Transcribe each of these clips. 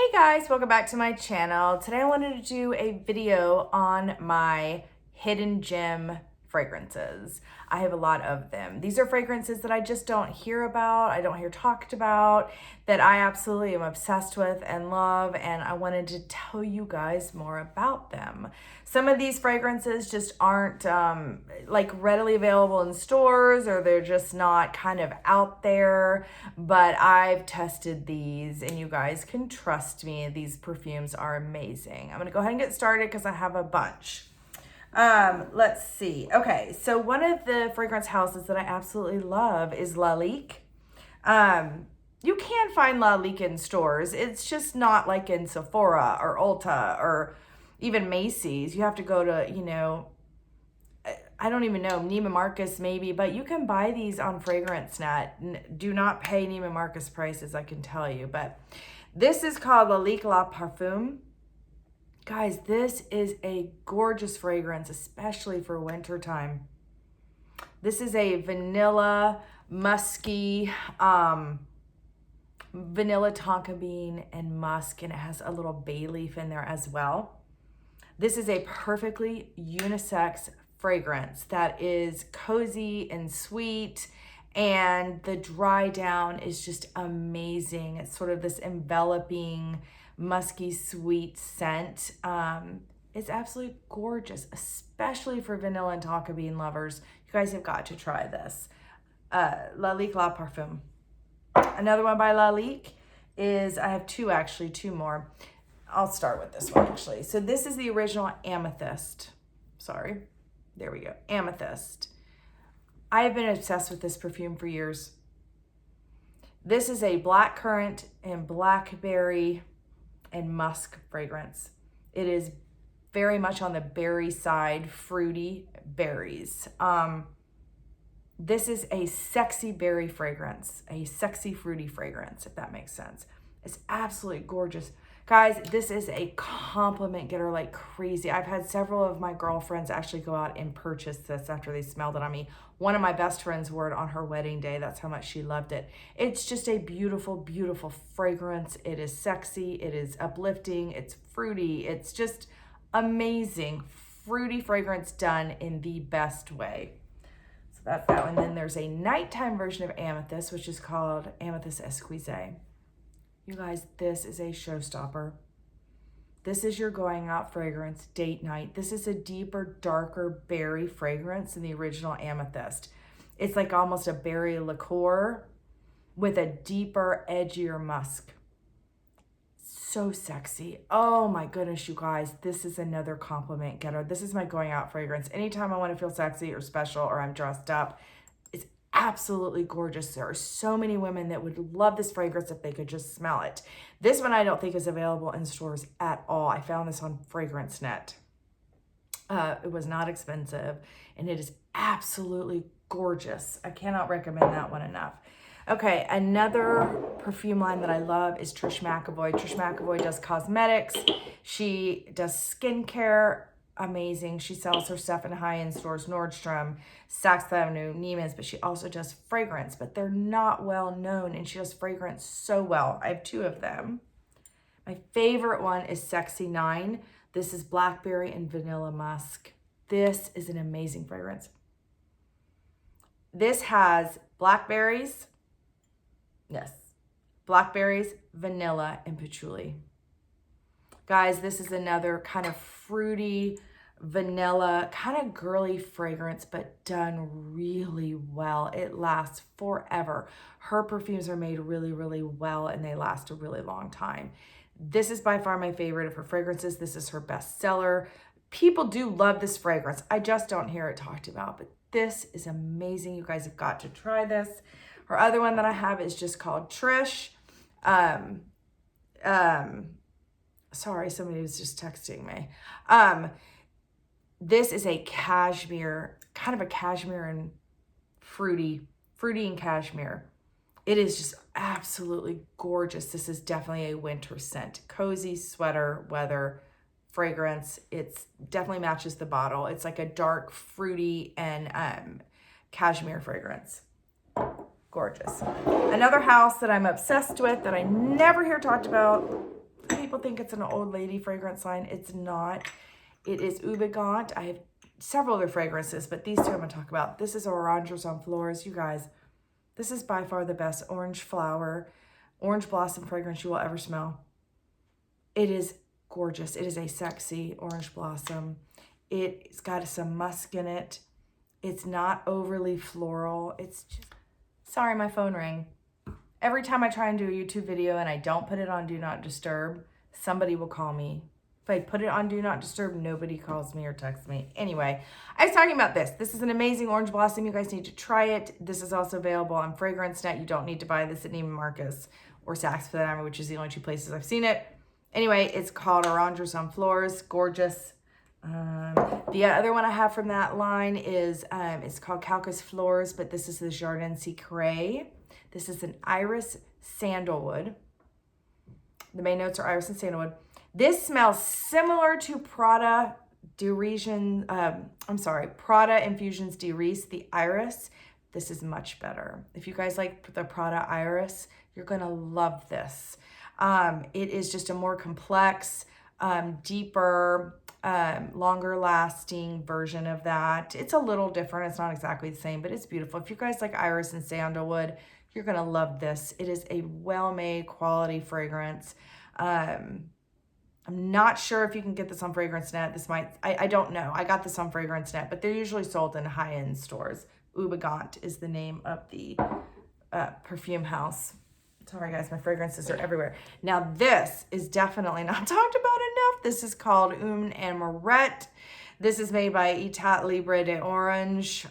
Hey guys, welcome back to my channel. Today I wanted to do a video on my hidden gem fragrances. I have a lot of them. These are fragrances that I just don't hear about, I don't hear talked about, that I absolutely am obsessed with and love, and I wanted to tell you guys more about them. Some of these fragrances just aren't like readily available in stores, or they're just not kind of out there, but I've tested these and you guys can trust me. These perfumes are amazing. I'm gonna go ahead and get started because I have a bunch. Let's see. Okay, so one of the fragrance houses that I absolutely love is Lalique. You can find Lalique in stores. It's just not like in Sephora or Ulta or even Macy's. You have to go to, you know, I don't even know, Neiman Marcus maybe, but you can buy these on FragranceNet. Do not pay Neiman Marcus prices, I can tell you. But this is called Lalique La Parfum. Guys, this is a gorgeous fragrance, especially for winter time. This is a vanilla, musky, vanilla tonka bean and musk, and it has a little bay leaf in there as well. This is a perfectly unisex fragrance that is cozy and sweet, and the dry down is just amazing. It's sort of this enveloping, musky, sweet scent. It's absolutely gorgeous, especially for vanilla and tonka bean lovers. You guys have got to try this. Lalique La Parfum. Another one by Lalique is, I have two more. I'll start with this one actually. So this is the original Amethyst. Sorry, there we go, Amethyst. I have been obsessed with this perfume for years. This is a blackcurrant and blackberry and musk fragrance. It is very much on the berry side, fruity berries. This is a sexy berry fragrance, a sexy fruity fragrance, if that makes sense. It's absolutely gorgeous. Guys, this is a compliment getter like crazy. I've had several of my girlfriends actually go out and purchase this after they smelled it on me. One of my best friends wore it on her wedding day. That's how much she loved it. It's just a beautiful, beautiful fragrance. It is sexy. It is uplifting. It's fruity. It's just amazing. Fruity fragrance done in the best way. So that's that one. Then there's a nighttime version of Amethyst, which is called Amethyst Exquise. You guys, this is a showstopper. This is your going out fragrance, date night. This is a deeper, darker berry fragrance than the original Amethyst. It's like almost a berry liqueur with a deeper, edgier musk. So sexy. Oh my goodness, you guys, this is another compliment getter. This is my going out fragrance. Anytime I want to feel sexy or special or I'm dressed up, absolutely gorgeous. There are so many women that would love this fragrance if they could just smell it. This one I don't think is available in stores at all. I found this on FragranceNet. It was not expensive, and it is absolutely gorgeous. I cannot recommend that one enough. Okay, another perfume line that I love is Trish Mcavoy. Trish Mcavoy does cosmetics. She does skincare. Amazing. She sells her stuff in high-end stores, Nordstrom, Saks Avenue, Neiman's, but she also does fragrance, but they're not well known, and she does fragrance so well. I have two of them. My favorite one is Sexy 9. This is blackberry and vanilla musk. This is an amazing fragrance. This has blackberries, yes, blackberries, vanilla, and patchouli. Guys, this is another kind of fruity, vanilla, kind of girly fragrance, but done really well. It lasts forever. Her perfumes are made really, really well, and they last a really long time. This is by far my favorite of her fragrances. This is her bestseller. People do love this fragrance. I just don't hear it talked about, but this is amazing. You guys have got to try this. Her other one that I have is just called Trish. Sorry, somebody was just texting me. This is a cashmere, kind of a cashmere and fruity and cashmere. It is just absolutely gorgeous. This is definitely a winter scent. Cozy sweater weather fragrance. It definitely matches the bottle. It's like a dark, fruity, and cashmere fragrance. Gorgeous. Another house that I'm obsessed with that I never hear talked about, I people think it's an old lady fragrance line. It's not. It is Houbigant. I have several other fragrances, but these two I'm going to talk about. This is Oranges on Fleurs. You guys, this is by far the best orange flower, orange blossom fragrance you will ever smell. It is gorgeous. It is a sexy orange blossom. It's got some musk in it. It's not overly floral. It's just, sorry, my phone rang. Every time I try and do a YouTube video and I don't put it on Do Not Disturb, somebody will call me. If I put it on Do Not Disturb, nobody calls me or texts me. Anyway, I was talking about this. This is an amazing orange blossom. You guys need to try it. This is also available on FragranceNet. You don't need to buy this at Neiman Marcus or Saks for that matter, which is the only two places I've seen it. Anyway, it's called Oranges on Fleurs. Gorgeous. The other one I have from that line is, it's called Quelques Fleurs, but this is the Jardin Secret. This is an iris sandalwood. The main notes are iris and sandalwood. This smells similar to Prada Prada Infusions de Riz, the iris. This is much better. If you guys like the Prada iris, you're gonna love this. It is just a more complex, deeper, longer lasting version of that. It's a little different. It's not exactly the same, but it's beautiful. If you guys like iris and sandalwood, you're going to love this. It is a well-made quality fragrance. I'm not sure if you can get this on FragranceNet. I don't know. I got this on FragranceNet, but they're usually sold in high-end stores. Houbigant is the name of the perfume house. Sorry guys, my fragrances are everywhere. Now this is definitely not talked about enough. This is called Une Amourette. This is made by Etat Libre d'Orange.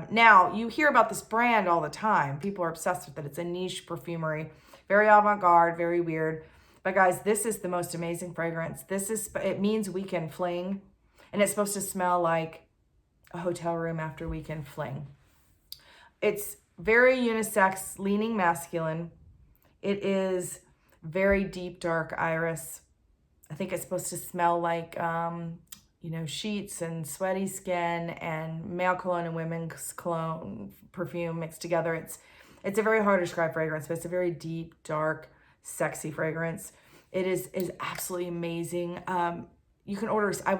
Now you hear about this brand all the time. People are obsessed with it. It's a niche perfumery, very avant-garde, very weird. But guys, this is the most amazing fragrance. It means weekend fling, and it's supposed to smell like a hotel room after weekend fling. It's very unisex, leaning masculine. It is very deep, dark iris. I think it's supposed to smell like, sheets and sweaty skin and male cologne and women's cologne perfume mixed together. It's a very hard to describe fragrance, but it's a very deep, dark, sexy fragrance. It is absolutely amazing. I would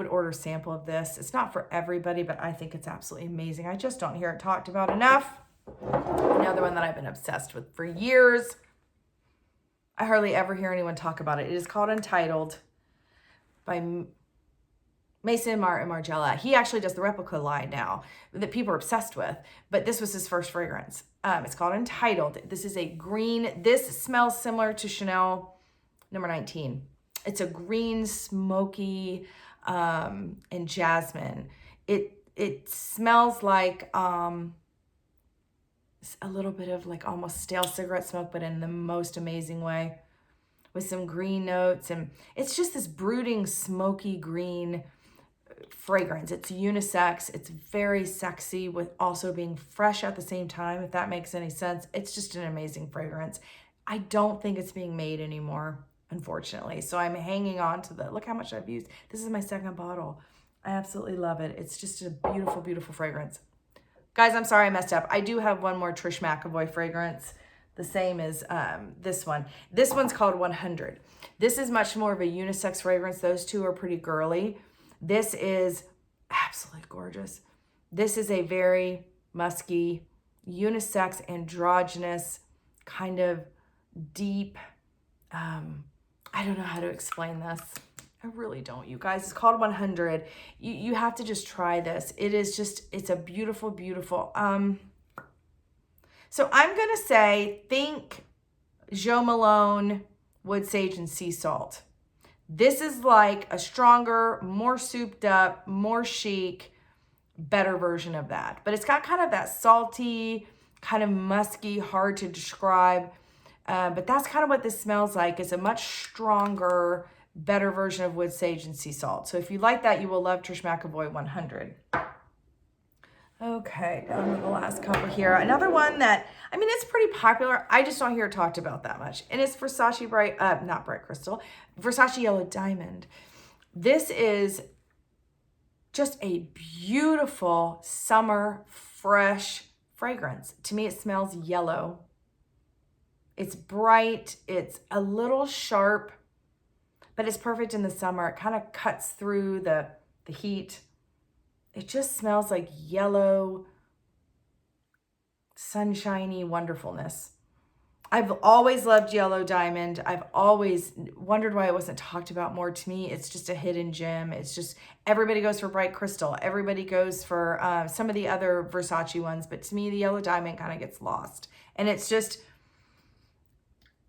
order a sample of this. It's not for everybody, but I think it's absolutely amazing. I just don't hear it talked about enough. Another one that I've been obsessed with for years. I hardly ever hear anyone talk about it. It is called Untitled by Mason and Margiela. He actually does the replica line now that people are obsessed with, but this was his first fragrance. It's called Untitled. This is a green. This smells similar to Chanel number 19. It's a green, smoky, and jasmine. It smells like a little bit of like almost stale cigarette smoke, but in the most amazing way, with some green notes. And it's just this brooding, smoky green fragrance. It's unisex. It's very sexy with also being fresh at the same time, if that makes any sense. It's just an amazing fragrance. I don't think it's being made anymore, unfortunately. So I'm hanging on to look how much I've used. This is my second bottle. I absolutely love it. It's just a beautiful, beautiful fragrance. Guys, I'm sorry I messed up. I do have one more Trish Mcavoy fragrance, the same as this one. This one's called 100. This is much more of a unisex fragrance. Those two are pretty girly. This is absolutely gorgeous. This is a very musky, unisex, androgynous, kind of deep, I don't know how to explain this. I really don't, you guys. It's called 100. You have to just try this. It's a beautiful, beautiful. So I'm going to say, think Jo Malone, wood sage, and sea salt. This is like a stronger, more souped up, more chic, better version of that. But it's got kind of that salty, kind of musky, hard to describe. But that's kind of what this smells like. It's a much stronger, better version of wood sage and sea salt. So if you like that, you will love Trish Mcavoy 100. Okay, down to the last couple here. Another one that, I mean, it's pretty popular. I just don't hear it talked about that much. And it's Versace not Bright Crystal, Versace Yellow Diamond. This is just a beautiful summer, fresh fragrance. To me, it smells yellow. It's bright. It's a little sharp, but it's perfect in the summer. It kind of cuts through the heat. It just smells like yellow, sunshiny wonderfulness. I've always loved Yellow Diamond. I've always wondered why it wasn't talked about more. To me, it's just a hidden gem. It's just, everybody goes for Bright Crystal. Everybody goes for some of the other Versace ones. But to me, the Yellow Diamond kind of gets lost. And it's just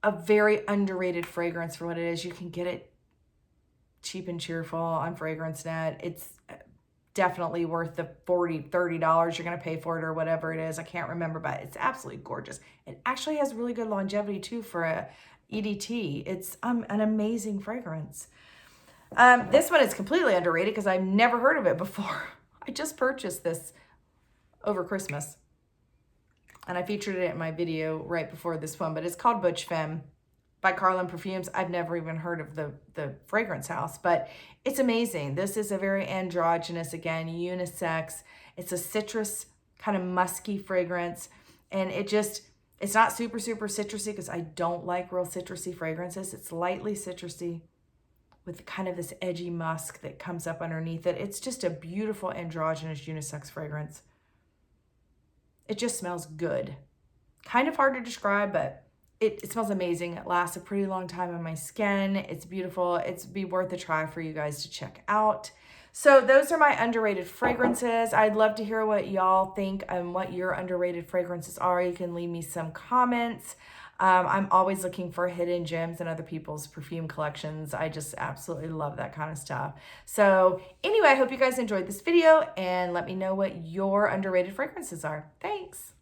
a very underrated fragrance for what it is. You can get it cheap and cheerful on FragranceNet. It's definitely worth the $40, $30 you're going to pay for it or whatever it is. I can't remember, but it's absolutely gorgeous. It actually has really good longevity too for a EDT. It's an amazing fragrance. This one is completely underrated because I've never heard of it before. I just purchased this over Christmas and I featured it in my video right before this one, but it's called Butch Femme by Carlin Perfumes. I've never even heard of the fragrance house, but it's amazing. This is a very androgynous, again, unisex. It's a citrus kind of musky fragrance. And it's not super, super citrusy because I don't like real citrusy fragrances. It's lightly citrusy with kind of this edgy musk that comes up underneath it. It's just a beautiful androgynous unisex fragrance. It just smells good. Kind of hard to describe, but it smells amazing. It lasts a pretty long time on my skin. It's beautiful. It's be worth a try for you guys to check out. So those are my underrated fragrances. I'd love to hear what y'all think and what your underrated fragrances are. You can leave me some comments. I'm always looking for hidden gems in other people's perfume collections. I just absolutely love that kind of stuff. So anyway, I hope you guys enjoyed this video and let me know what your underrated fragrances are. Thanks.